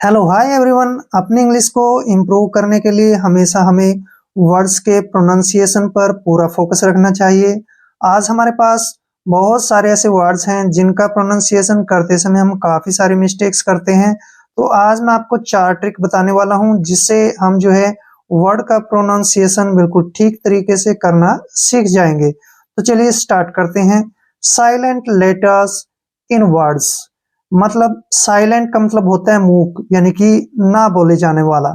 Hello hi everyone. अपनी English को improve करने के लिए हमेशा हमें वर्ड्स के प्रोनाउंसिएशन पर पूरा फोकस रखना चाहिए। आज हमारे पास बहुत सारे ऐसे वर्ड्स हैं जिनका प्रोनाउंसिएशन करते समय हम काफ़ी सारे मिस्टेक्स करते हैं। तो आज मैं आपको 4 ट्रिक बताने वाला हूं जिससे हम जो है वर्ड का प्रोनाउंसिएशन बिल्कुल ठीक तरीके से करना सीख जाएंगे। तो चलिए स्टार्ट करते हैं। साइलेंट लेटर्स इन वर्ड्स, मतलब साइलेंट का मतलब होता है मूक, यानी कि ना बोले जाने वाला।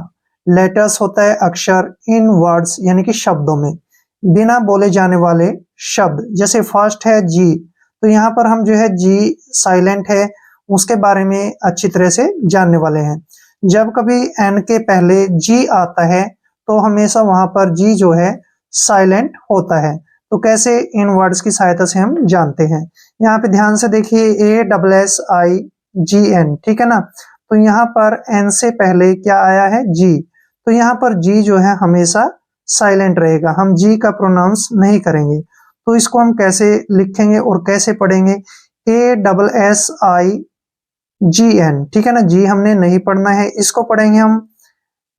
लेटर्स होता है अक्षर, इन वर्ड्स यानी कि शब्दों में, बिना बोले जाने वाले शब्द। जैसे फर्स्ट है जी, तो यहाँ पर हम जो है जी साइलेंट है उसके बारे में अच्छी तरह से जानने वाले हैं। जब कभी एन के पहले जी आता है तो हमेशा वहां पर जी जो है साइलेंट होता है। तो कैसे इन वर्ड्स की सहायता से हम जानते हैं। यहाँ पे ध्यान से देखिए, ASSIGN, ठीक है ना। तो यहाँ पर एन से पहले क्या आया है, जी। तो यहाँ पर जी जो है हमेशा साइलेंट रहेगा, हम जी का प्रोनाउंस नहीं करेंगे। तो इसको हम कैसे लिखेंगे और कैसे पढ़ेंगे, ASSIGN, ठीक है ना। जी हमने नहीं पढ़ना है, इसको पढ़ेंगे हम।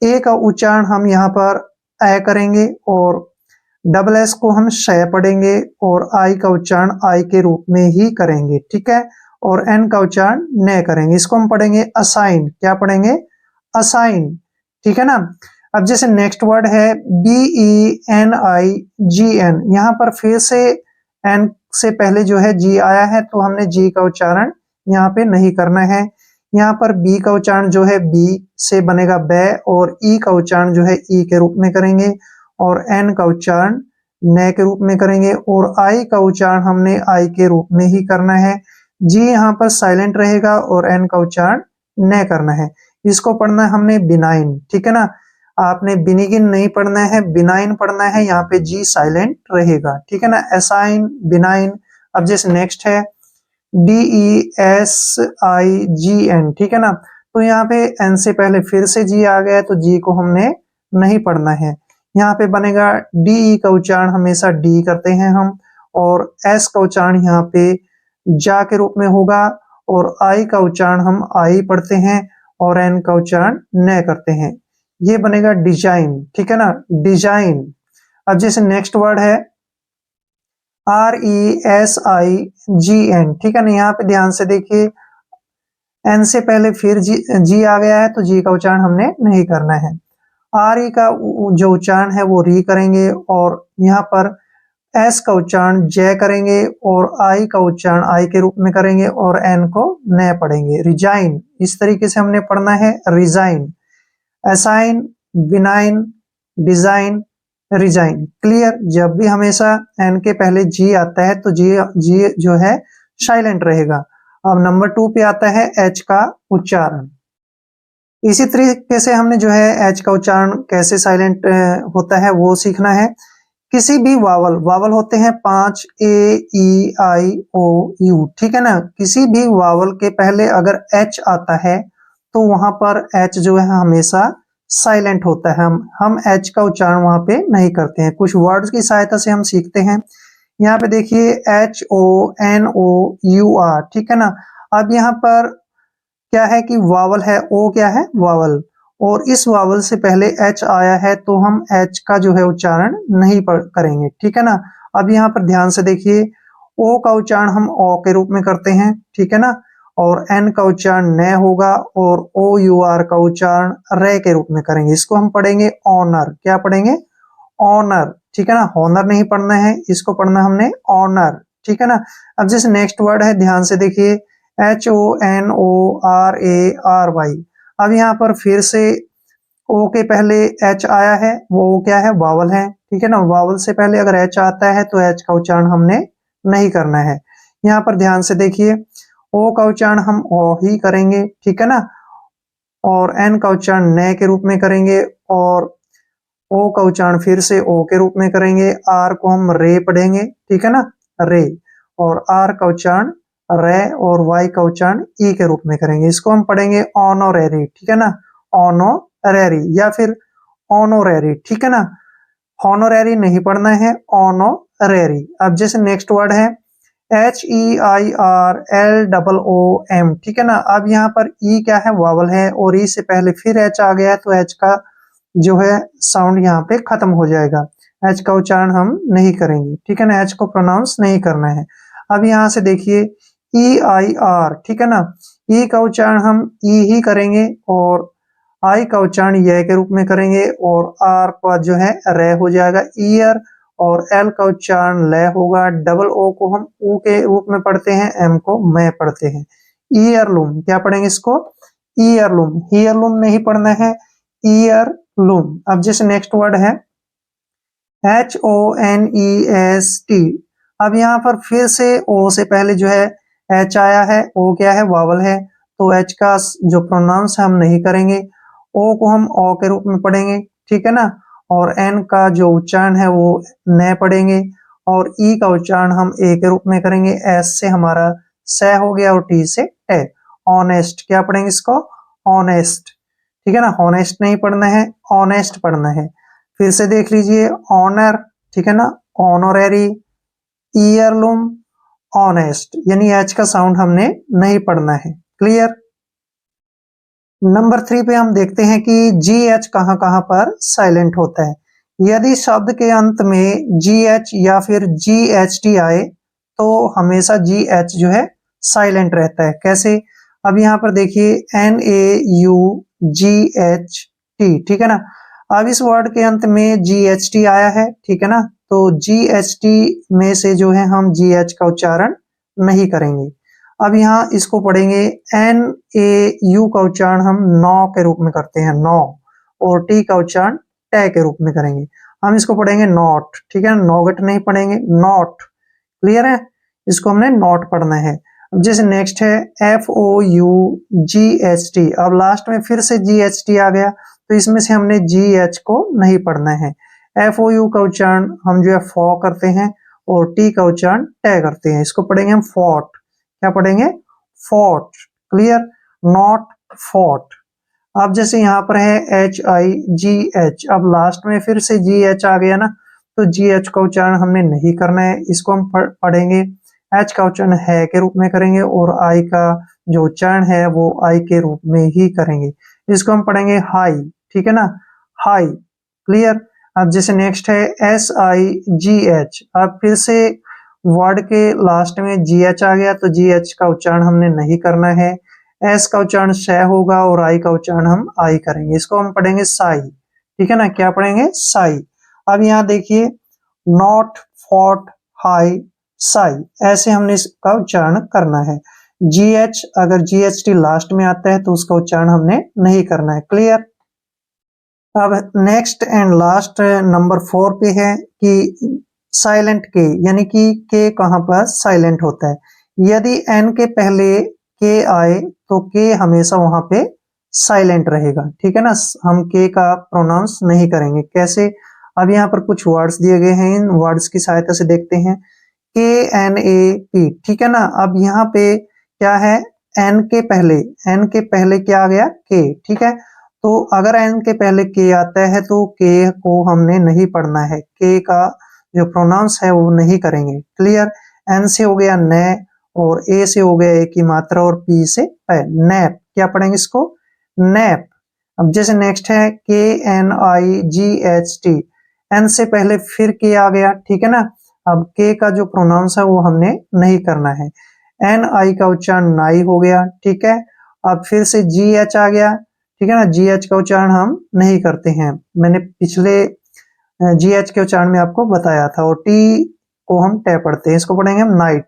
ए का उच्चारण हम यहाँ पर ए करेंगे और डबल एस को हम शय पढ़ेंगे और आई का उच्चारण आई के रूप में ही करेंगे, ठीक है। और एन का उच्चारण न करेंगे, इसको हम पढ़ेंगे असाइन। क्या पढ़ेंगे, असाइन, ठीक है ना। अब जैसे नेक्स्ट वर्ड है BENIGN, यहाँ पर फिर से एन से पहले जो है जी आया है तो हमने जी का उच्चारण यहाँ पे नहीं करना है। यहाँ पर बी का उच्चारण जो है बी से बनेगा बै, और ई का उच्चारण जो है ई के रूप में करेंगे, और एन का उच्चारण न के रूप में करेंगे, और आई का उच्चारण हमने आई के रूप में ही करना है। जी यहाँ पर साइलेंट रहेगा और एन का उच्चारण न करना है। इसको पढ़ना है हमने बिनाइन, ठीक है ना। आपने बिनिगिन नहीं पढ़ना है, बिनाइन पढ़ना है, यहाँ पे जी साइलेंट रहेगा, ठीक है ना। Assign, benign. अब जैसे नेक्स्ट है DESIGN, ठीक है ना। तो यहाँ पे एन से पहले फिर से जी आ गया है तो जी को हमने नहीं पढ़ना है। यहाँ पे बनेगा डी का उच्चारण हमेशा डी करते हैं हम, और एस का उच्चारण यहाँ पे जा के रूप में होगा, और आई का उच्चारण हम आई पढ़ते हैं, और एन का उच्चारण न करते हैं। ये बनेगा डिजाइन, ठीक है ना, डिजाइन। अब जैसे नेक्स्ट वर्ड है RESIGN, ठीक है ना। यहाँ पे ध्यान से देखिए, एन से पहले फिर जी आ गया है तो जी का उच्चारण हमने नहीं करना है। आर ई का जो उच्चारण है वो री करेंगे, और यहाँ पर एस का उच्चारण जय करेंगे, और आई का उच्चारण आई के रूप में करेंगे, और एन को न पढ़ेंगे, रिजाइन। इस तरीके से हमने पढ़ना है, resign, assign, benign, design, resign. Clear. जब भी हमेशा एन के पहले जी आता है तो जी जी जो है साइलेंट रहेगा। अब नंबर 2 पे आता है एच का उच्चारण। इसी तरीके से हमने जो है एच का उच्चारण कैसे साइलेंट होता है वो सीखना है। किसी भी वावल, वावल होते हैं 5, A E I O U, ठीक है ना। किसी भी वावल के पहले अगर एच आता है तो वहां पर एच जो है हमेशा साइलेंट होता है, हम एच का उच्चारण वहां पे नहीं करते हैं। कुछ वर्ड्स की सहायता से हम सीखते हैं। यहाँ पे देखिए HONOUR, ठीक है ना। अब यहाँ पर क्या है कि वावल है, ओ क्या है, वावल, और इस वावल से पहले एच आया है तो हम एच का जो है उच्चारण नहीं करेंगे, ठीक है ना। अब यहाँ पर ध्यान से देखिए, ओ का उच्चारण हम ओ के रूप में करते हैं, ठीक है ना, और एन का उच्चारण न होगा, और OUR का उच्चारण रे के रूप में करेंगे। इसको हम पढ़ेंगे ऑनर। क्या पढ़ेंगे, ऑनर, ठीक है ना। हॉनर नहीं पढ़ना है, इसको पढ़ना हमने ऑनर, ठीक है ना। अब जैसे नेक्स्ट वर्ड है, ध्यान से देखिए, HONORARY। अब यहाँ पर फिर से ओ के पहले एच आया है, वो क्या है, वावल है, ठीक है ना। वावल से पहले अगर एच आता है तो एच का उच्चारण हमने नहीं करना है। यहाँ पर ध्यान से देखिए, ओ का उच्चारण हम ओ ही करेंगे, ठीक है ना, और एन का उच्चारण न के रूप में करेंगे, और ओ का उच्चारण फिर से ओ के रूप में करेंगे। आर को हम रे पढ़ेंगे, ठीक है ना, रे, और आर का उच्चारण रे, और वाई का उच्चारण ई के रूप में करेंगे। इसको हम पढ़ेंगे ऑनोरेरी, ठीक है ना, ऑनोरेरी या फिर ऑनोरेरी, ठीक है ना। हॉनोरेरी नहीं पढ़ना है, ऑनोरेरी। अब जैसे नेक्स्ट वर्ड है HEIRLOOM, ठीक है ना। अब यहाँ पर ई क्या है, वावल है, और ई से पहले फिर एच आ गया है तो एच का जो है साउंड यहाँ पे खत्म हो जाएगा। एच का उच्चारण हम नहीं करेंगे, ठीक है ना, एच को प्रोनाउंस नहीं करना है। अब यहाँ से देखिए EIR, ठीक है ना, ई का उच्चारण हम ई ही करेंगे और आई का उच्चारण य के रूप में करेंगे और आर का जो है रे हो जाएगा ईयर, और एल का उच्चारण लय होगा। डबल ओ को हम ऊ के रूप में पढ़ते हैं, एम को मैं पढ़ते हैं। ईयरलूम क्या पढ़ेंगे इसको, ईयरलूम, हीयरलूम नहीं पढ़ना है, ईयरलूम। अब जैसे नेक्स्ट वर्ड है HONEST। अब यहाँ पर फिर से ओ से पहले जो है एच आया है, ओ क्या है, वावल है, तो एच का जो प्रोनाउंस है हम नहीं करेंगे, ओ को हम ओ के रूप में पढ़ेंगे, ठीक है ना, और एन का जो उच्चारण है वो न पढ़ेंगे, और ई का उच्चारण हम ए के रूप में करेंगे। एस से हमारा स हो गया और टी से टे। ऑनेस्ट क्या पढ़ेंगे इसको, ऑनेस्ट, ठीक है ना, ऑनेस्ट नहीं पढ़ना है, ऑनेस्ट पढ़ना है। फिर से देख लीजिए ऑनर, ठीक है ना, ऑनोरेरी, ईयरलूम, ऑनेस्ट, यानी एच का साउंड हमने नहीं पढ़ना है। क्लियर। नंबर 3 पे हम देखते हैं कि जी एच कहां कहां पर साइलेंट होता है। यदि शब्द के अंत में जी एच या फिर जी एच टी आए तो हमेशा जी एच जो है साइलेंट रहता है। कैसे, अब यहाँ पर देखिए NAUGHT, ठीक है ना। अब इस वर्ड के अंत में जी एच टी आया है, ठीक है ना, तो जी एच टी में से जो है हम जी एच का उच्चारण नहीं करेंगे। अब यहाँ इसको पढ़ेंगे NAU का उच्चारण हम नौ के रूप में करते हैं, नौ, और टी का उच्चारण टे के रूप में करेंगे। हम इसको पढ़ेंगे नॉट, ठीक है, नॉगट नहीं पढ़ेंगे, नॉट। क्लियर है, इसको हमने नॉट पढ़ना है। अब जैसे नेक्स्ट है FOUGHT। अब लास्ट में फिर से GHT आ गया तो इसमें से हमने GH को नहीं पढ़ना है। FOU का उच्चारण हम जो है फॉ करते हैं और टी का उच्चारण टे करते हैं, इसको पढ़ेंगे हम फॉट। क्या पढ़ेंगे, फॉट। Clear, not fought. अब जैसे यहाँ पर है HIGH, अब लास्ट में फिर से GH आ गया ना, तो GH का उच्चारण हमने नहीं करना है, इसको हम पढ़ेंगे H का उच्चारण है के रूप में करेंगे और I का जो उच्चारण है वो I के रूप में ही करेंगे, इसको हम पढ़ेंगे हाई, ठीक है ना, हाई। क्लियर। अब जैसे नेक्स्ट है SIGH। अब फिर से वर्ड के लास्ट में GH आ गया तो GH का उच्चारण हमने नहीं करना है, एस का उच्चारण श होगा और आई का उच्चारण हम आई करेंगे, इसको हम पढ़ेंगे साई, ठीक है ना, क्या पढ़ेंगे, साई। अब यहाँ देखिए नॉट, फॉट, हाई, साई, ऐसे हमने इसका उच्चारण करना है। GH अगर GHT लास्ट में आता है तो उसका उच्चारण हमने नहीं करना है। क्लियर। अब नेक्स्ट एंड लास्ट नंबर 4 पे है कि साइलेंट के, यानी कि के कहां पर साइलेंट होता है। यदि एन के पहले के आए तो के हमेशा वहां पे साइलेंट रहेगा, ठीक है ना, हम के का प्रोनाउंस नहीं करेंगे। कैसे, अब यहाँ पर कुछ वर्ड्स दिए गए हैं, इन वर्ड्स की सहायता से देखते हैं। KNAP, ठीक है ना। अब यहाँ पे क्या है, एन के पहले, एन के पहले क्या आ गया, के, ठीक है, तो अगर एन के पहले के आता है तो के को हमने नहीं पढ़ना है, के का जो प्रोनाउंस है वो नहीं करेंगे। क्लियर। एन से हो गया न, और ए से हो गया ए की मात्रा, और पी से नैप, क्या पढ़ेंगे इसको, नैप। अब जैसे नेक्स्ट है KNIGHT, एन से पहले फिर के आ गया, ठीक है ना। अब के का जो प्रोनाउंस है वो हमने नहीं करना है, NI का उच्चारण नाई हो गया, ठीक है। अब फिर से GH आ गया, ठीक है ना, GH का उच्चारण हम नहीं करते हैं, मैंने पिछले GH के उच्चारण में आपको बताया था, और टी को हम टे पढ़ते हैं, इसको पढ़ेंगे हम नाइट,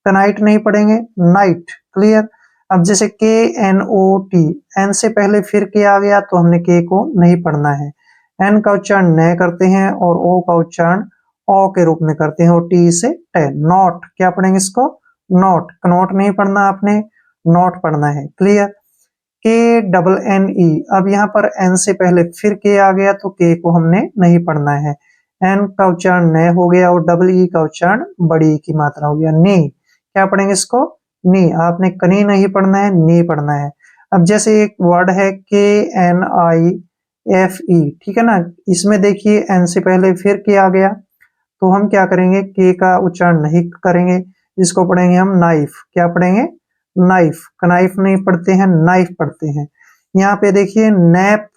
कनाइट नहीं पढ़ेंगे, नाइट। क्लियर। अब जैसे KNOT, एन से पहले फिर के आ गया तो हमने के को नहीं पढ़ना है, एन का उच्चारण न करते हैं और ओ का उच्चारण ओ के रूप में करते हैं, और टी से टे, नॉट, क्या पढ़ेंगे इसको, नॉट, कनॉट नहीं पढ़ना आपने, नॉट पढ़ना है। क्लियर। KNNE, अब यहाँ पर एन से पहले फिर के आ गया तो के को हमने नहीं पढ़ना है, एन का उच्चारण न हो गया और डबल ई का उच्चारण बड़ी ई की मात्रा हो गया, नी, क्या पढ़ेंगे इसको, नी। आपने कनी नहीं पढ़ना है, नी पढ़ना है। अब जैसे एक वर्ड है KNIFE, ठीक है ना, इसमें देखिए एन से पहले फिर के आ गया तो हम क्या करेंगे, के का उच्चारण नहीं करेंगे, इसको पढ़ेंगे हम नाइफ। क्या पढ़ेंगे? नाइफ। कनाइफ नहीं पढ़ते हैं, नाइफ पढ़ते हैं। यहाँ पे देखिए nap,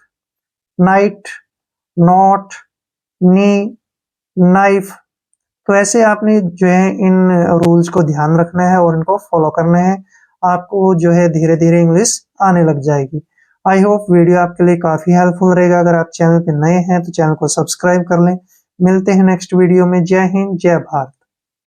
night, not, knee, knife. तो ऐसे आपने जो है इन रूल्स को ध्यान रखना है और इनको फॉलो करना है। आपको जो है धीरे धीरे इंग्लिश आने लग जाएगी। आई होप वीडियो आपके लिए काफी हेल्पफुल रहेगा। अगर आप चैनल पे नए हैं तो चैनल को सब्सक्राइब कर लें। मिलते हैं नेक्स्ट वीडियो में। जय हिंद, जय भारत।